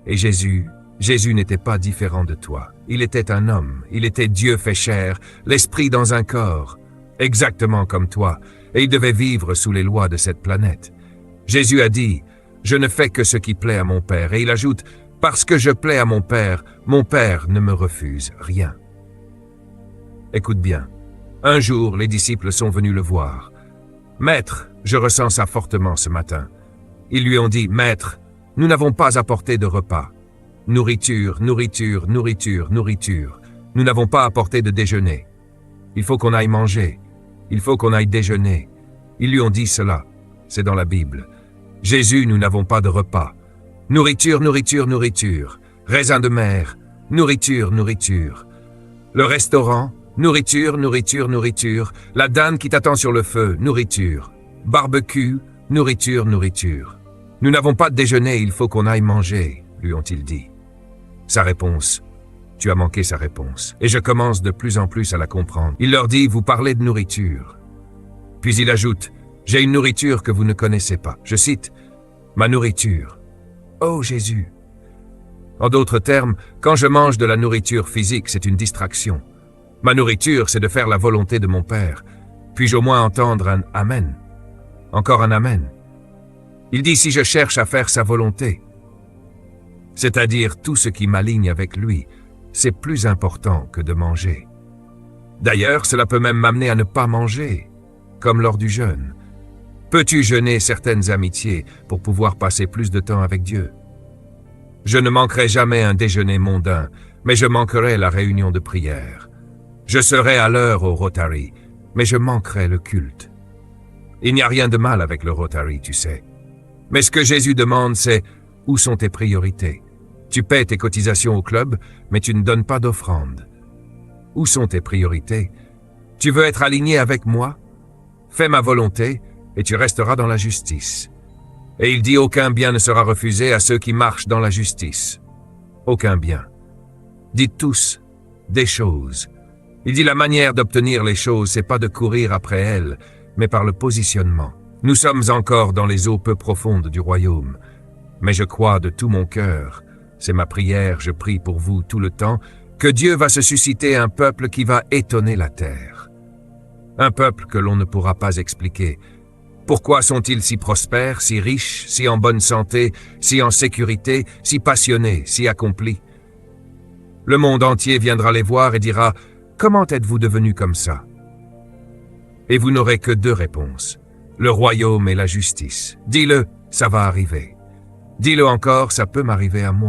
Et Jésus n'était pas différent de toi. Il était un homme, il était Dieu fait chair, l'esprit dans un corps, exactement comme toi, et il devait vivre sous les lois de cette planète. Jésus a dit, « Je ne fais que ce qui plaît à mon Père », et il ajoute, « Parce que je plais à mon Père ne me refuse rien. » Écoute bien, un jour les disciples sont venus le voir. « Maître, je ressens ça fortement ce matin. » Ils lui ont dit, « Maître, nous n'avons pas apporté de repas. Nourriture, nourriture, nourriture, nourriture. Nous n'avons pas apporté de déjeuner. Il faut qu'on aille manger. Il faut qu'on aille déjeuner. » Ils lui ont dit cela. C'est dans la Bible. « Jésus, nous n'avons pas de repas. Nourriture, nourriture, nourriture. Raisin de mer. Nourriture, nourriture. Le restaurant. Nourriture, nourriture, nourriture. La dinde qui t'attend sur le feu. Nourriture. Barbecue. Nourriture, nourriture. Nous n'avons pas de déjeuner, il faut qu'on aille manger, lui ont-ils dit. Sa réponse. Tu as manqué sa réponse. Et je commence de plus en plus à la comprendre. Il leur dit, vous parlez de nourriture. Puis il ajoute, j'ai une nourriture que vous ne connaissez pas. Je cite, ma nourriture. Oh Jésus. En d'autres termes, quand je mange de la nourriture physique, c'est une distraction. Ma nourriture, c'est de faire la volonté de mon Père. Puis-je au moins entendre un Amen? Encore un Amen. Il dit si je cherche à faire sa volonté, c'est-à-dire tout ce qui m'aligne avec lui, c'est plus important que de manger. D'ailleurs, cela peut même m'amener à ne pas manger, comme lors du jeûne. Peux-tu jeûner certaines amitiés pour pouvoir passer plus de temps avec Dieu? Je ne manquerai jamais un déjeuner mondain, mais je manquerai la réunion de prière. Je serai à l'heure au Rotary, mais je manquerai le culte. Il n'y a rien de mal avec le Rotary, tu sais. Mais ce que Jésus demande, c'est « Où sont tes priorités ?» Tu paies tes cotisations au club, mais tu ne donnes pas d'offrande. Où sont tes priorités? Tu veux être aligné avec moi? Fais ma volonté, et tu resteras dans la justice. Et il dit « Aucun bien ne sera refusé à ceux qui marchent dans la justice. » Aucun bien. Dites tous des choses. Il dit « La manière d'obtenir les choses, c'est pas de courir après elles, mais par le positionnement. » Nous sommes encore dans les eaux peu profondes du royaume, mais je crois de tout mon cœur, c'est ma prière, je prie pour vous tout le temps, que Dieu va se susciter un peuple qui va étonner la terre. Un peuple que l'on ne pourra pas expliquer. Pourquoi sont-ils si prospères, si riches, si en bonne santé, si en sécurité, si passionnés, si accomplis? Le monde entier viendra les voir et dira « Comment êtes-vous devenus comme ça ?» Et vous n'aurez que deux réponses. Le royaume et la justice. Dis-le, ça va arriver. Dis-le encore, ça peut m'arriver à moi.